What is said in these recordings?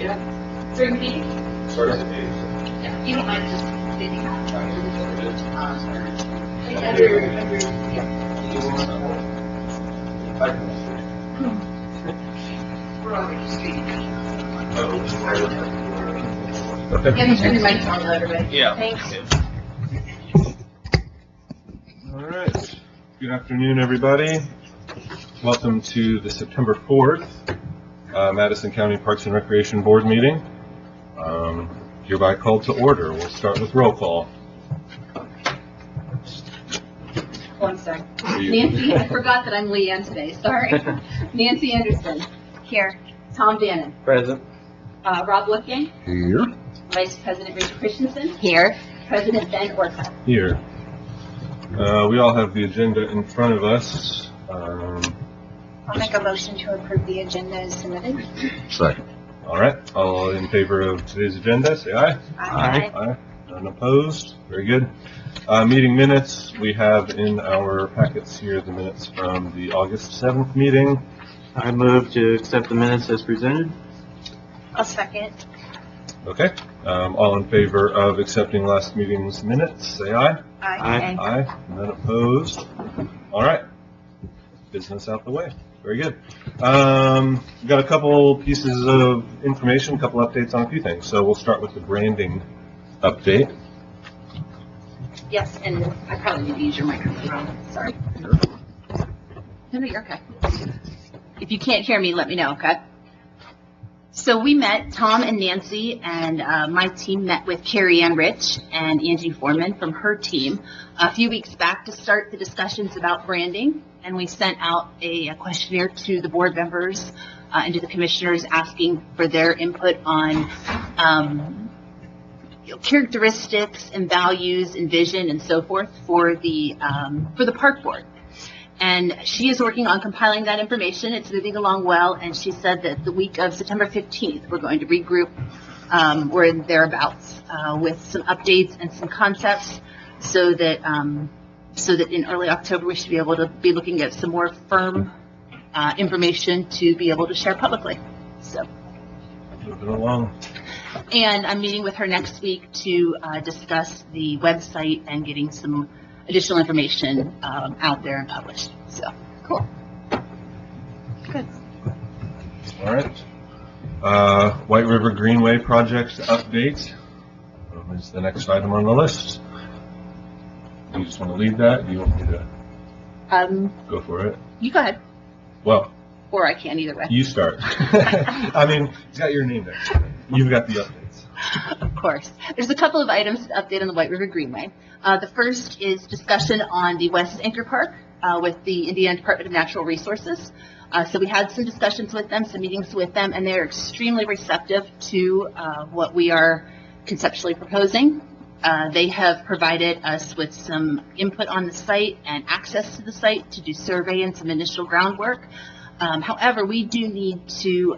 Yeah. Drinking. Start at the page. Yeah. You don't mind just standing out. We're already streaming. Okay. Yeah, turn your microphone over, right? Yeah. Thanks. All right. Good afternoon, everybody. Welcome to the September 4th Madison County Parks and Recreation Board meeting. Hereby called to order. We'll start with roll call. Oh, I'm sorry. Nancy, I forgot that I'm Leanne today. Sorry. Nancy Anderson. Here. Tom Bannon. Present. Rob Looking. Here. Vice President Rachel Christensen. Here. President Ben Orcutt. Here. We all have the agenda in front of us. I'll make a motion to approve the agenda as submitted. Second. All right. All in favor of today's agenda, say aye. Aye. Aye. None opposed. Very good. Meeting minutes. We have in our packets here the minutes from the August 7th meeting. I move to accept the minutes as presented. I'll second. Okay. All in favor of accepting last meeting's minutes, say aye. Aye. Aye. None opposed. All right. Business out the way. Very good. We've got a couple pieces of information, a couple updates on a few things. So we'll start with the branding update. Yes, and I probably need to use your microphone. Sorry. No, you're okay. If you can't hear me, let me know, okay? So we met, Tom and Nancy and my team met with Carrie Ann Rich and Angie Foreman from her team a few weeks back to start the discussions about branding. And we sent out a questionnaire to the board members and to the commissioners asking for their input on characteristics and values and vision and so forth for the park board. And she is working on compiling that information. It's moving along well, and she said that the week of September 15th, we're going to regroup or thereabouts with some updates and some concepts so that in early October we should be able to be looking at some more firm information to be able to share publicly. So. Moving along. And I'm meeting with her next week to discuss the website and getting some additional information out there and published. So, cool. Good. All right. White River Greenway project update is the next item on the list. Do you just want to leave that? Do you want me to go for it? You go ahead. Well. Or I can, either way. You start. I mean, it's got your name there. You've got the updates. Of course. There's a couple of items to update on the White River Greenway. The first is discussion on the West Anchor Park with the Indiana Department of Natural Resources. So we had some discussions with them, some meetings with them, and they're extremely receptive to what we are conceptually proposing. They have provided us with some input on the site and access to the site to do survey and some initial groundwork. However, we do need to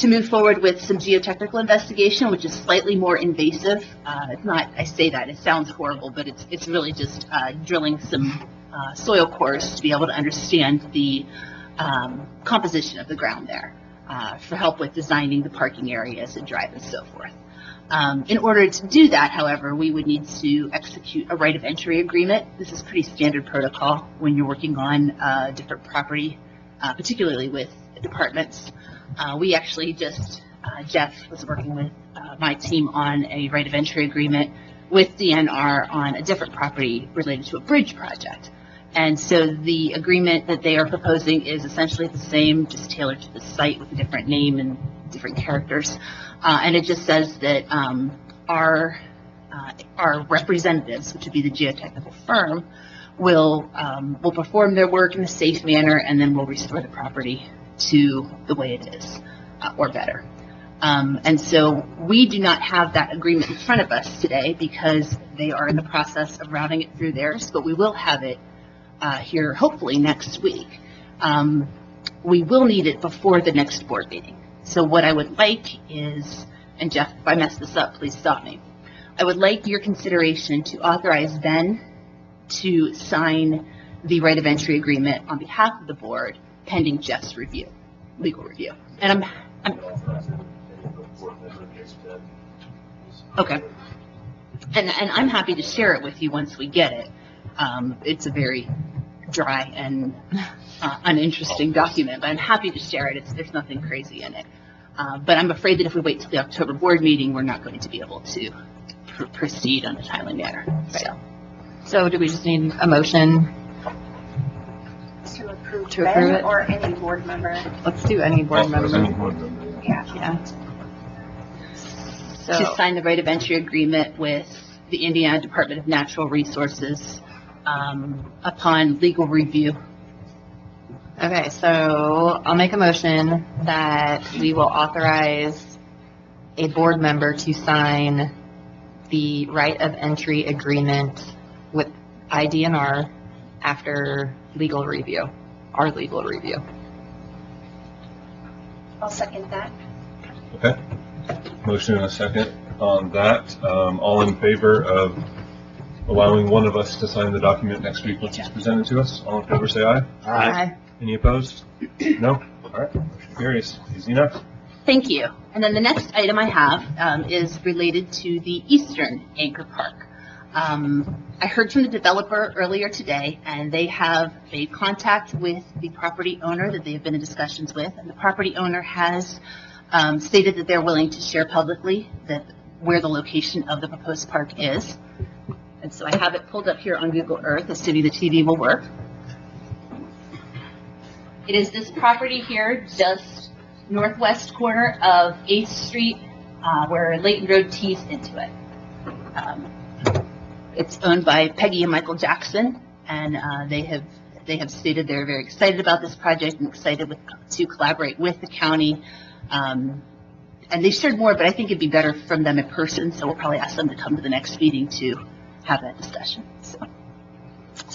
move forward with some geotechnical investigation, which is slightly more invasive. It's not, I say that, it sounds horrible, but it's really just drilling some soil cores to be able to understand the composition of the ground there for help with designing the parking areas and drive and so forth. In order to do that, however, we would need to execute a right of entry agreement. This is pretty standard protocol when you're working on different property, particularly with departments. We actually just, Jeff was working with my team on a right of entry agreement with DNR on a different property related to a bridge project. And so the agreement that they are proposing is essentially the same, just tailored to the site with a different name and different characters. And it just says that our representatives, which would be the geotechnical firm, will perform their work in a safe manner, and then we'll restore the property to the way it is, or better. And so we do not have that agreement in front of us today because they are in the process of routing it through theirs, but we will have it here hopefully next week. We will need it before the next board meeting. So what I would like is, and Jeff, if I mess this up, please stop me. I would like your consideration to authorize Ben to sign the right of entry agreement on behalf of the board pending Jeff's review, legal review. And I'm acres to. Okay. And I'm happy to share it with you once we get it. It's a very dry and uninteresting document, but I'm happy to share it. There's nothing crazy in it. But I'm afraid that if we wait till the October board meeting, we're not going to be able to proceed on a timely manner. So do we just need a motion? To approve To approve Ben it? or any board member. Let's do any board Oh, as any member. board member, Yeah. Yeah. To So, sign the right of entry agreement with the Indiana Department of Natural Resources upon legal review. okay, so I'll make a motion that we will authorize a board member to sign the right of entry agreement with IDNR after legal review, our legal review. I'll second that. Okay. Motion and a second on that. All in favor of allowing one of us to sign the document next week once it's presented to us? All in favor, say aye. Aye. Any opposed? No? All right, motion carries. Easy enough. Thank you. And then the next item I have is related to the Eastern Anchor Park. I heard from the developer earlier today, and they have made contact with the property owner that they have been in discussions with, and the property owner has stated that they're willing to share publicly where the location of the proposed park is. And so I have it pulled up here on Google Earth, assuming the TV will work. It is this property here, just northwest corner of 8th Street, where Layton Rd tees into it. It's owned by Peggy and Michael Jackson, and they have stated they're very excited about this project and excited to collaborate with the county. And they shared more, but I think it'd be better from them in person, so we'll probably ask them to come to the next meeting to have that discussion. So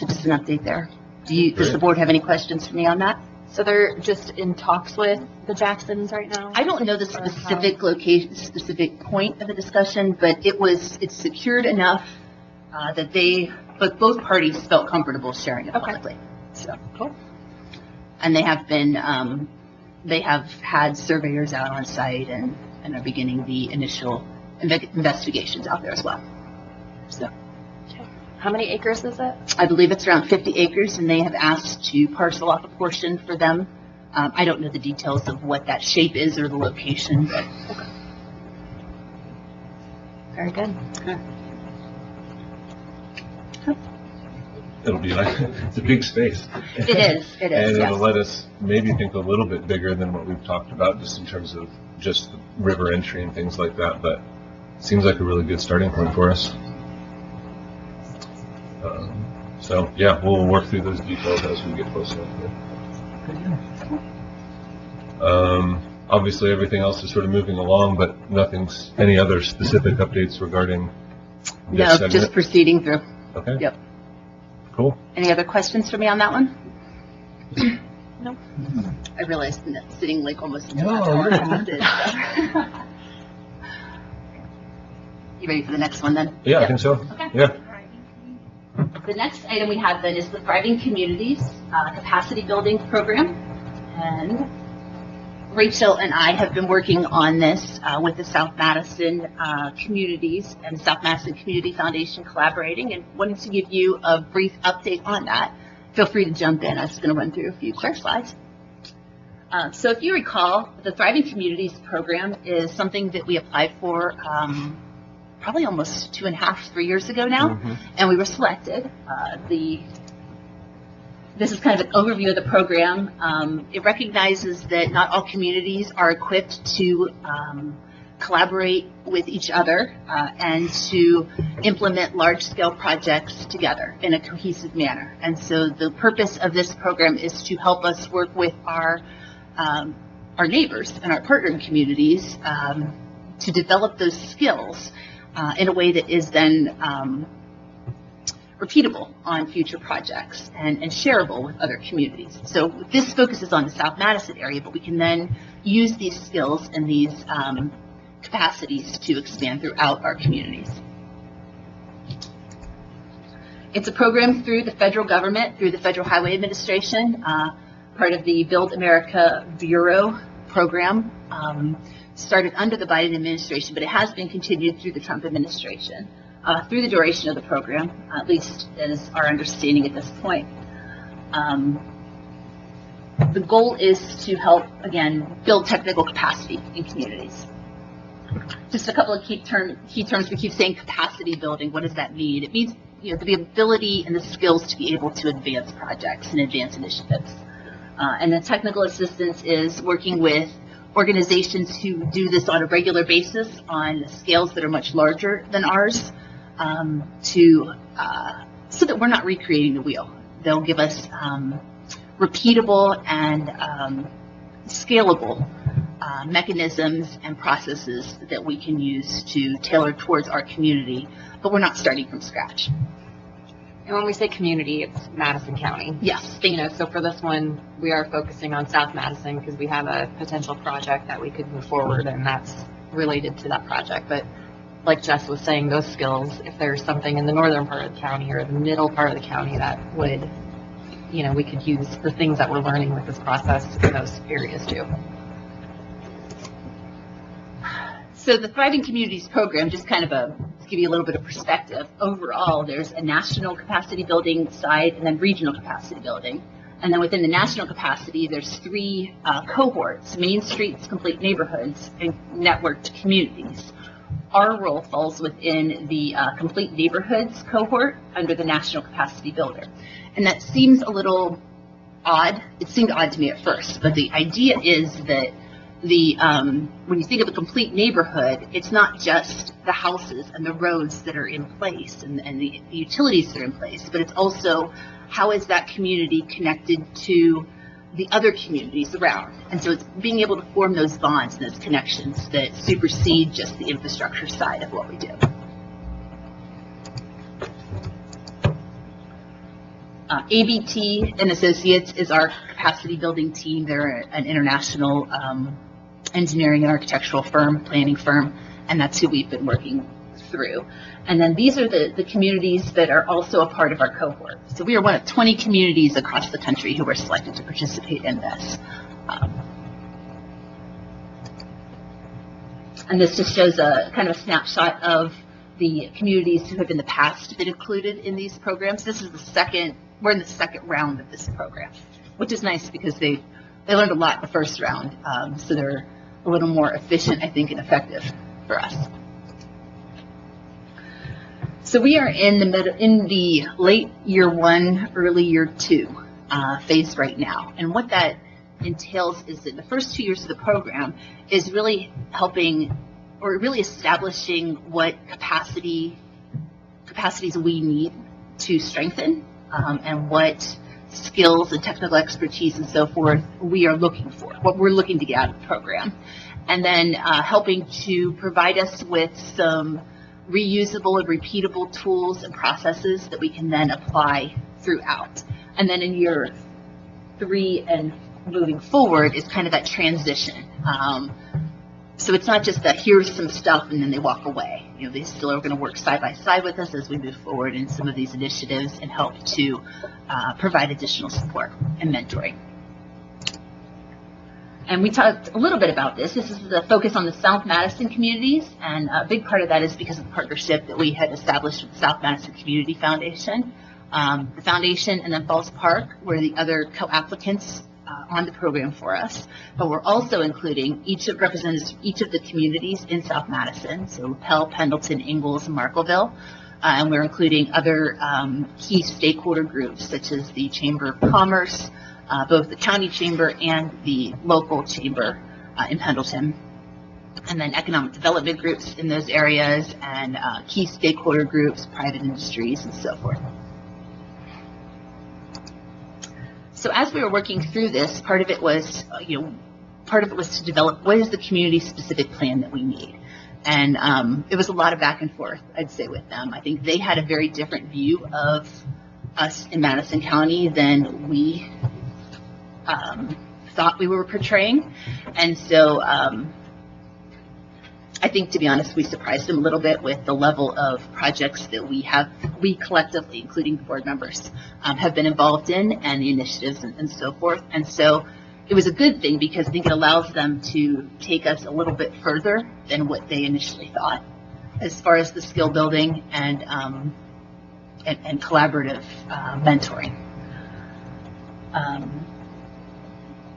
just an update there. Does the board have any questions for me on that? So they're just in talks with the Jacksons right now? I don't know the specific location, specific point of the discussion, but it's secured enough but both parties felt comfortable sharing it publicly. So, Cool. and they have had surveyors out on site and are beginning the initial investigations out there as well. So, How many acres is it? I believe it's around 50 acres, and they have asked to parcel off a portion for them. I don't know the details of what that shape is or the location, but Very good. It'll be like, it's a big space. it is, And yes. it'll let us maybe think a little bit bigger than what we've talked about, just in terms of just the river entry and things like that, but it seems like a really good starting point for us. So, yeah, we'll work through those details as we get closer. Obviously, everything else is sort of moving along, but any other specific updates regarding this No, segment? just proceeding through. Okay. Yep. Cool. Any other questions for me on that one? No. I realized that sitting like almost in No, that hour. you're I did, so. You ready for the next one then? Yeah, I think so. Okay. Yeah. The next item we have then is the Thriving Communities Capacity Building Program. And Rachel and I have been working on this with the South Madison communities and South Madison Community Foundation collaborating, and wanted to give you a brief update on that. Feel free to jump in. I'm just going to run through a few quick slides. So if you recall, the Thriving Communities program is something that we applied for probably almost 2.5, 3 years ago now, and we were selected. This is kind of an overview of the program. It recognizes that not all communities are equipped to collaborate with each other and to implement large-scale projects together in a cohesive manner. And so the purpose of this program is to help us work with our neighbors and our partner communities to develop those skills in a way that is then repeatable on future projects and shareable with other communities. So this focuses on the South Madison area, but we can then use these skills and these capacities to expand throughout our communities. It's a program through the federal government, through the Federal Highway Administration, part of the Build America Bureau program. started under the Biden administration, but it has been continued through the Trump administration, through the duration of the program, at least is our understanding at this point. The goal is to help, again, build technical capacity in communities. Just a couple of key terms. We keep saying capacity building. What does that mean? It means, the ability and the skills to be able to advance projects and advance initiatives. And then technical assistance is working with organizations who do this on a regular basis on scales that are much larger than ours, so that we're not recreating the wheel. They'll give us repeatable and scalable mechanisms and processes that we can use to tailor towards our community, but we're not starting from scratch. And when we say community, it's Madison County. Yes, So for this one, we are focusing on South Madison because we have a potential project that we could move forward, and that's related to that project. But like Jess was saying, those skills, if there's something in the northern part of the county or the middle part of the county that would, we could use for things that we're learning with this process in those areas too. So the Thriving Communities program, just kind of to give you a little bit of perspective, overall there's a national capacity building side and then regional capacity building. And then within the national capacity, there's 3 cohorts: Main Streets, Complete Neighborhoods, and Networked Communities. Our role falls within the Complete Neighborhoods cohort under the National Capacity Builder. And that seems a little odd. It seemed odd to me at first, but the idea is that when you think of a complete neighborhood, it's not just the houses and the roads that are in place and the utilities that are in place, but it's also how is that community connected to the other communities around. And so it's being able to form those bonds and those connections that supersede just the infrastructure side of what we do. ABT and Associates is our capacity building team. They're an international engineering and architectural firm, planning firm, and that's who we've been working through. And then these are the communities that are also a part of our cohort. So we are one of 20 communities across the country who were selected to participate in this. And this just shows a kind of a snapshot of the communities who have in the past been included in these programs. This is we're in the second round of this program, which is nice because they learned a lot the first round, so they're a little more efficient, I think, and effective for us. So we are in the late year 1, early year 2 phase right now, and what that entails is that the first 2 years of the program is really helping or really establishing what capacities we need to strengthen, and what skills and technical expertise and so forth we are looking for, what we're looking to get out of the program. And then helping to provide us with some reusable and repeatable tools and processes that we can then apply throughout. And then in year 3 and moving forward is kind of that transition. So it's not just that here's some stuff and then they walk away. They still are going to work side by side with us as we move forward in some of these initiatives and help to provide additional support and mentoring. And we talked a little bit about this. This is the focus on the South Madison communities, and a big part of that is because of the partnership that we had established with the South Madison Community Foundation. The foundation and then Falls Park were the other co-applicants on the program for us, but we're also including representatives from each of the communities in South Madison, so Pell, Pendleton, Ingalls, and Marklettville, and we're including other key stakeholder groups such as the Chamber of Commerce, both the county chamber and the local chamber in Pendleton, and then economic development groups in those areas, and key stakeholder groups, private industries, and so forth. So as we were working through this, part of it was to develop what is the community-specific plan that we need. And it was a lot of back and forth, I'd say, with them. I think they had a very different view of us in Madison County than we thought we were portraying. And so I think, to be honest, we surprised them a little bit with the level of projects that we collectively, including the board members, have been involved in, and the initiatives and so forth. And so it was a good thing because I think it allows them to take us a little bit further than what they initially thought as far as the skill building and collaborative mentoring.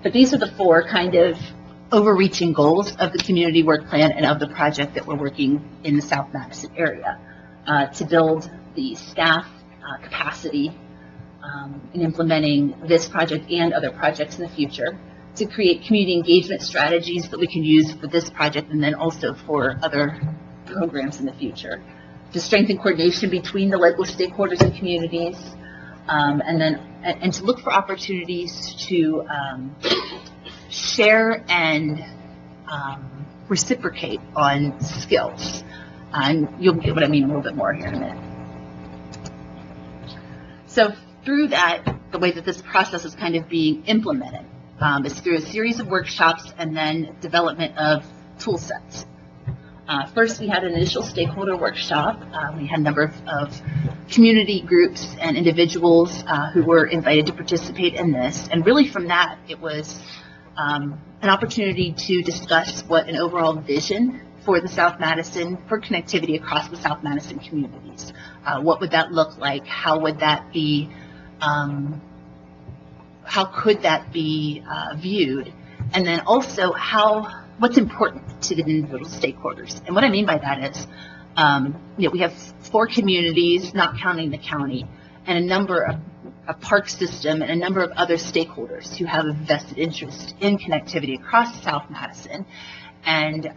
But these are the 4 kind of overreaching goals of the community work plan and of the project that we're working in the South Madison area, to build the staff capacity in implementing this project and other projects in the future, to create community engagement strategies that we can use for this project and then also for other programs in the future, to strengthen coordination between the local stakeholders and communities, and to look for opportunities to share and reciprocate on skills. And you'll get what I mean a little bit more here in a minute. So through that, the way that this process is kind of being implemented is through a series of workshops and then development of tool sets. First, we had an initial stakeholder workshop. We had a number of community groups and individuals who were invited to participate in this. And really from that, it was an opportunity to discuss what an overall vision for the South Madison, for connectivity across the South Madison communities. What would that look like? How would that be, how could that be viewed? And then also what's important to the individual stakeholders. And what I mean by that is, we have 4 communities, not counting the county, and a number of a park system and a number of other stakeholders who have a vested interest in connectivity across South Madison. And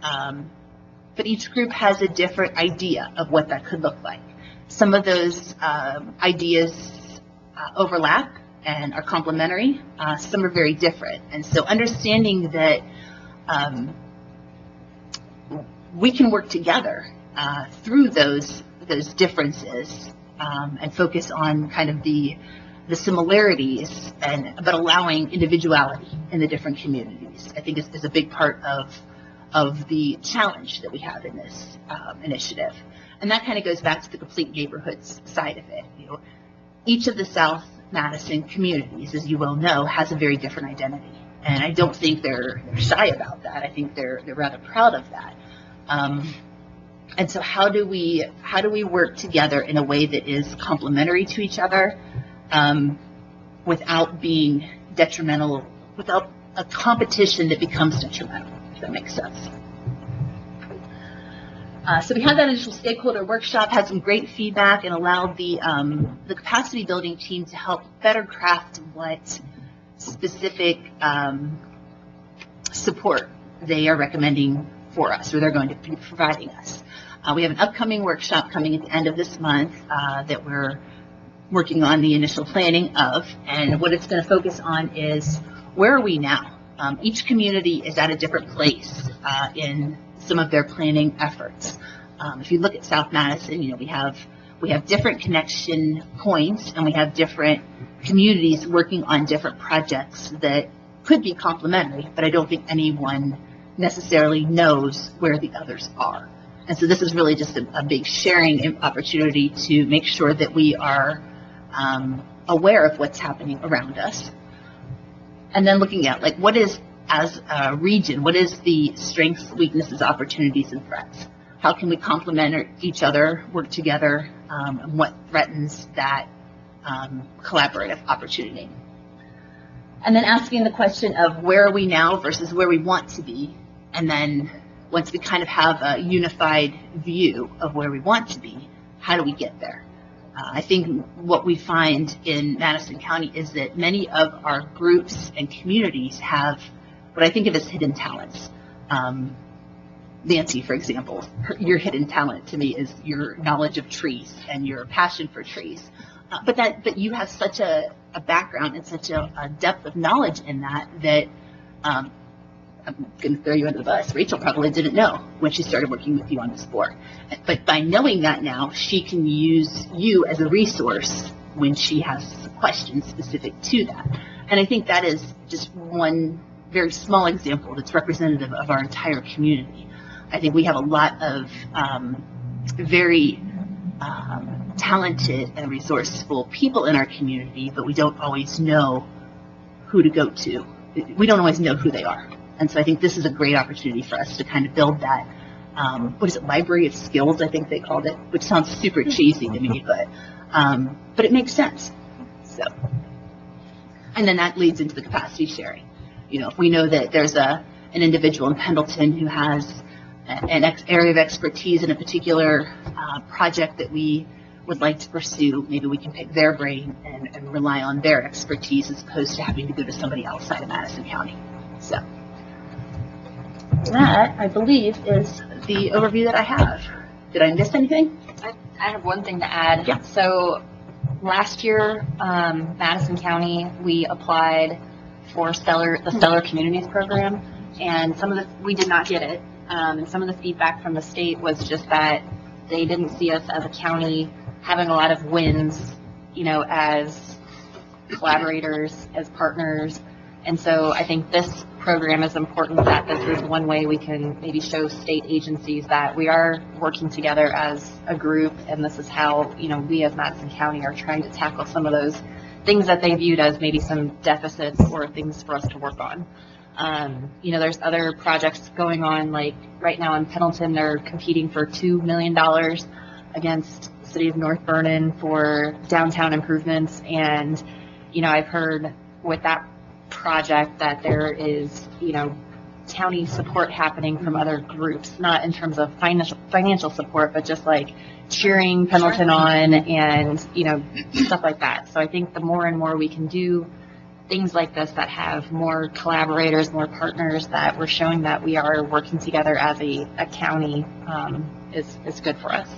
but each group has a different idea of what that could look like. Some of those ideas overlap and are complementary. Some are very different. And so understanding that we can work together through those differences and focus on kind of the similarities, but allowing individuality in the different communities, I think is a big part of the challenge that we have in this initiative. And that kind of goes back to the complete neighborhoods side of it. Each of the South Madison communities, as you well know, has a very different identity. And I don't think they're shy about that. I think they're rather proud of that. And so how do we work together in a way that is complementary to each other, without being detrimental, without a competition that becomes detrimental, if that makes sense. So we had that initial stakeholder workshop, had some great feedback, and allowed the capacity building team to help better craft what specific support they are recommending for us, or they're going to be providing us. We have an upcoming workshop coming at the end of this month that we're working on the initial planning of, and what it's going to focus on is, where are we now? Each community is at a different place in some of their planning efforts. If you look at South Madison, we have different connection points, and we have different communities working on different projects that could be complementary, but I don't think anyone necessarily knows where the others are. And so this is really just a big sharing opportunity to make sure that we are aware of what's happening around us. And then looking at, like, what is, as a region, what is the strengths, weaknesses, opportunities, and threats? How can we complement each other, work together, and what threatens that collaborative opportunity? And then asking the question of where are we now versus where we want to be. And then once we kind of have a unified view of where we want to be, how do we get there? I think what we find in Madison County is that many of our groups and communities have what I think of as hidden talents. Nancy, for example, your hidden talent to me is your knowledge of trees and your passion for trees. But you have such a background and such a depth of knowledge in that I'm going to throw you under the bus. Rachel probably didn't know when she started working with you on this board. But by knowing that now, she can use you as a resource when she has questions specific to that. And I think that is just one very small example that's representative of our entire community. I think we have a lot of very talented and resourceful people in our community, but we don't always know who to go to we don't always know who they are. And so I think this is a great opportunity for us to kind of build that, what is it, library of skills, I think they called it, which sounds super cheesy to me, but it makes sense. So, and then that leads into the capacity sharing. You know, if we know that there's an individual in Pendleton who has an area of expertise in a particular project that we would like to pursue, maybe we can pick their brain and rely on their expertise as opposed to having to go to somebody outside of Madison County. So that, I believe, is the overview that I have. Did I miss anything? I have one thing to add. Yeah. So last year, Madison County, we applied for the Stellar Communities Program, and we did not get it. And some of the feedback from the state was just that they didn't see us as a county having a lot of wins, you know, as collaborators, as partners. And so I think this program is important, that this is one way we can maybe show state agencies that we are working together as a group, and this is how, you know, we as Madison County are trying to tackle some of those things that they viewed as maybe some deficits or things for us to work on. You know, there's other projects going on, like right now in Pendleton, they're competing for $2 million against the city of North Vernon for downtown improvements. And, you know, I've heard with that project that there is, you know, county support happening from other groups, not in terms of financial support, but just like cheering Pendleton on and, you know, stuff like that. So I think the more and more we can do things like this that have more collaborators, more partners, that we're showing that we are working together as a county, is good for us.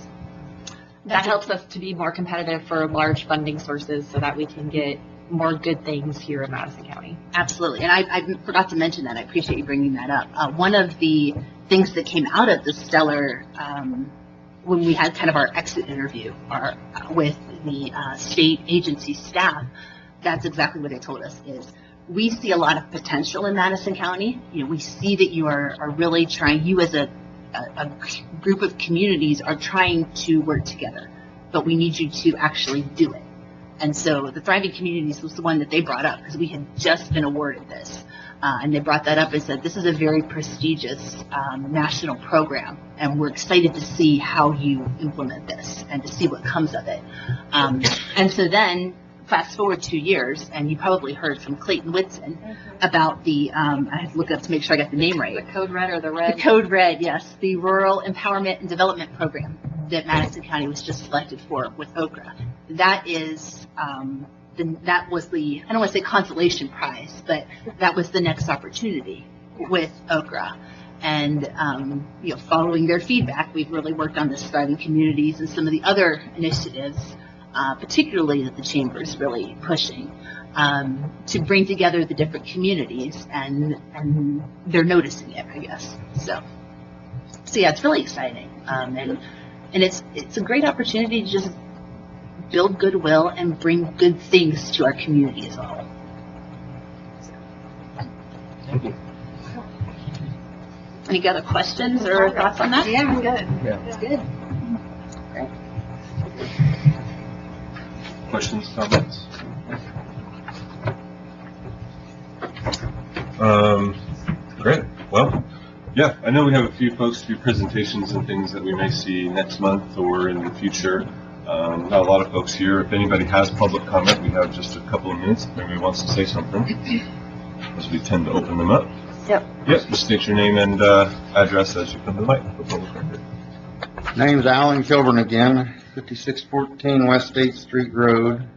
That helps us to be more competitive for large funding sources so that we can get more good things here in Madison County. Absolutely. And I forgot to mention that. I appreciate you bringing that up. One of the things that came out of the Stellar, when we had kind of our exit interview with the state agency staff, that's exactly what they told us is we see a lot of potential in Madison County. You know, we see that you are really trying, you as a group of communities are trying to work together, but we need you to actually do it. And so the Thriving Communities was the one that they brought up because we had just been awarded this. And they brought that up and said, this is a very prestigious national program, and we're excited to see how you implement this and to see what comes of it. And so then, fast forward 2 years, and you probably heard from Clayton Whitson about the, I had to look up to make sure I got the name right. The Code Red or the Red? The Code Red, yes. The Rural Empowerment and Development Program that Madison County was just selected for with OKRA. That is, that was the, I don't want to say consolation prize, but that was the next opportunity with OKRA. And, you know, following their feedback, we've really worked on this Thriving Communities and some of the other initiatives, particularly that the Chamber is really pushing, to bring together the different communities, and they're noticing it, I guess. So yeah, it's really exciting. And it's a great opportunity to just build goodwill and bring good things to our community as a whole. Thank you. Any other questions or thoughts on that? Yeah, I'm good. Yeah. It's good. Great. Questions, comments? Great. Well, yeah, I know we have a few folks to do presentations and things that we may see next month or in the future. Not a lot of folks here. If anybody has public comment, we have just a couple of minutes. If anybody wants to say something, as we tend to open them up. Yep. Yep, just state your name and address as you come to the mic for public record. Name's Alan Kilburn again, 5614 West 8th Street Road.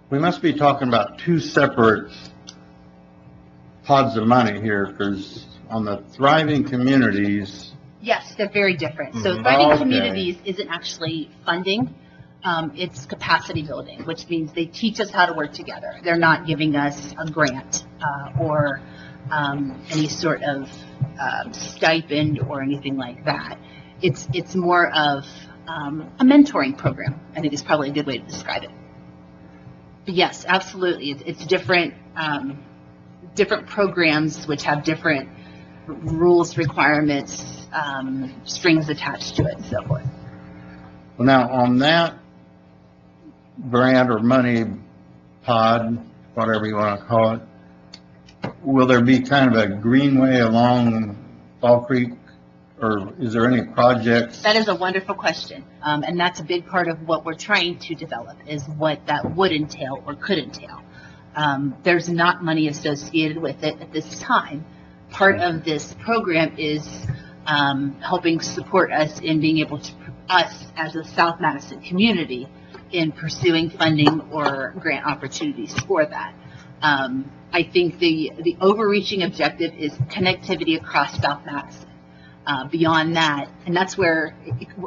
We must be talking about two separate pods of money here, because on the Thriving Communities, Yes, they're very different. So Mhm. Thriving Okay. Communities isn't actually funding. It's capacity building, which means they teach us how to work together. They're not giving us a grant or any sort of stipend or anything like that. It's more of a mentoring program, I think is probably a good way to describe it. But yes, absolutely. It's different, different programs which have different rules, requirements, strings attached to it, and so forth. well, now on that grant or money, pod, whatever you want to call it. Will there be kind of a greenway along Fall Creek, or is there any projects? That is a wonderful question, and that's a big part of what we're trying to develop, is what that would entail or could entail. There's not money associated with it at this time. Part of this program is helping support us in being able to, us as a South Madison community, in pursuing funding or grant opportunities for that. I think the overreaching objective is connectivity across South Madison. Beyond that, and that's where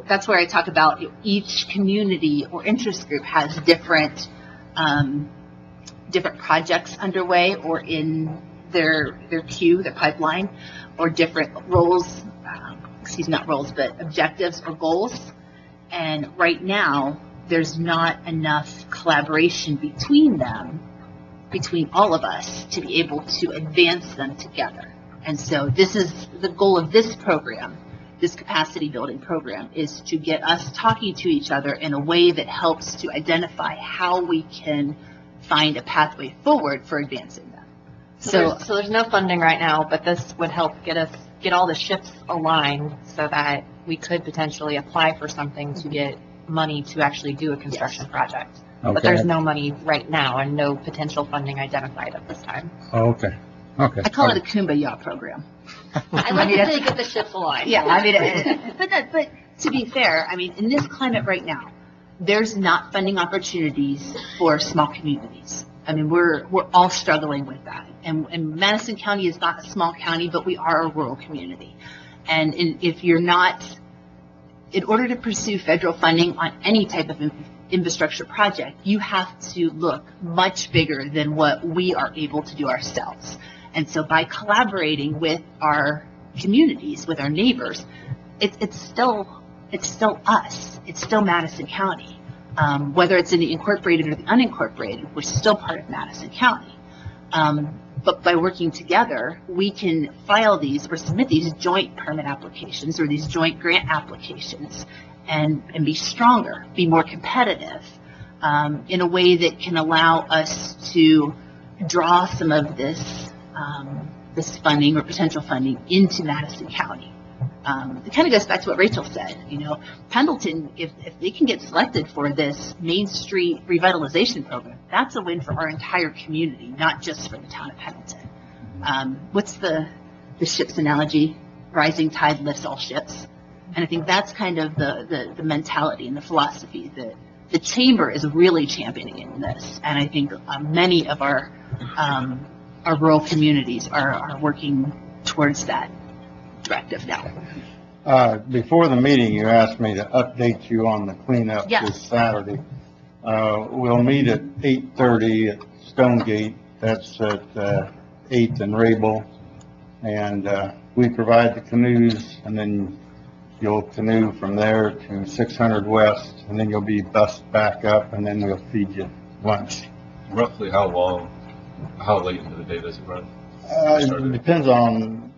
I talk about each community or interest group has different projects underway or in their queue, their pipeline, or different roles, not roles, but objectives or goals. And right now, there's not enough collaboration between them, between all of us, to be able to advance them together. And so this is the goal of this program, this capacity building program, is to get us talking to each other in a way that helps to identify how we can find a pathway forward for advancing them. So there's no funding right now, but this would help get all the ships aligned so that we could potentially apply for something to get money to actually do a construction project. But there's no money right now and no potential funding identified at this time. Oh, okay. Okay. I call it a Kumbaya program. I like to say get the ships aligned. Yeah, I mean, but to be fair, I mean, in this climate right now, there's not funding opportunities for small communities. I mean, we're all struggling with that. And Madison County is not a small county, but we are a rural community. And if you're not, in order to pursue federal funding on any type of infrastructure project, you have to look much bigger than what we are able to do ourselves. And so by collaborating with our communities, with our neighbors, it's still us. It's still Madison County. Whether it's in the incorporated or the unincorporated, we're still part of Madison County. But by working together, we can file these or submit these joint permit applications or these joint grant applications and be stronger, be more competitive in a way that can allow us to draw some of this funding or potential funding into Madison County. It kind of goes back to what Rachel said. You know, Pendleton, if they can get selected for this Main Street revitalization program, that's a win for our entire community, not just for the town of Pendleton. What's the ship's analogy? Rising tide lifts all ships. And I think that's kind of the mentality and the philosophy that the chamber is really championing in this. And I think many of our rural communities are working towards that directive now. Before the meeting, you asked me to update you on the cleanup Yes. this Saturday. We'll meet at 8:30 at Stonegate. That's at 8th and Rabel. And we provide the canoes, and then you'll canoe from there to 600 West, and then you'll be bussed back up, and then we'll feed you lunch. Roughly how late into the day does it run? It depends on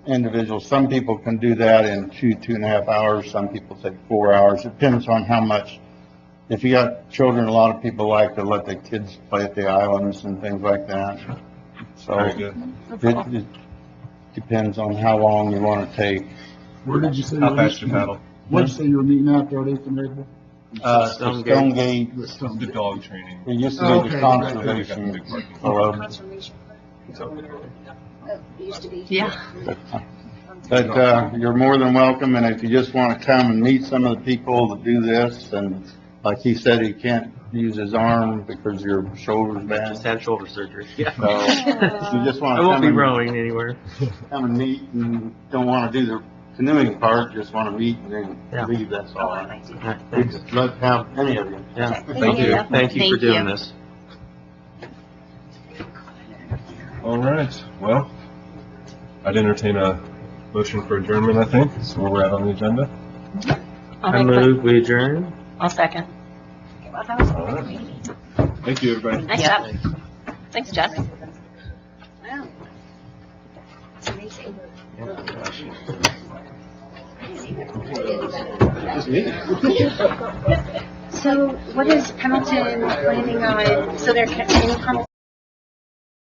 individuals. Some people can do that in 2.5 hours. Some people take 4 hours. It depends on how much. If you got children, a lot of people like to let the kids play at the islands and things like that. So Very good. it depends on how long you want to take. Where did you say? How fast you paddle? Where did you say you were meeting out there at 8th and Rabel? Stonegate, The dog training. it used to Oh, be okay. the conservation club. Conservation. So, It used to be. Yeah. But you're more than welcome, and if you just want to come and meet some of the people that do this, and like he said, he can't use his arm because your shoulder's bad. Just had shoulder surgery. Yeah. So if you just want I to won't be come rowing anywhere. and meet and don't want to do the canoeing part, just want to meet and then Yeah. leave, that's Oh, all. I might do All that. right, We'd thanks. love to have any of you. Yeah. Thank you. Thank you for Thank doing you. this. all right, well, I'd entertain a motion for adjournment, I think. That's where we're at on the agenda. I move we adjourn. I'll second. Well, that was a All great right. meeting. Thank you, everybody. Nice job. Thanks, Jess. Wow. It's amazing. Just me. So what is Hamilton planning on, so they're, any comments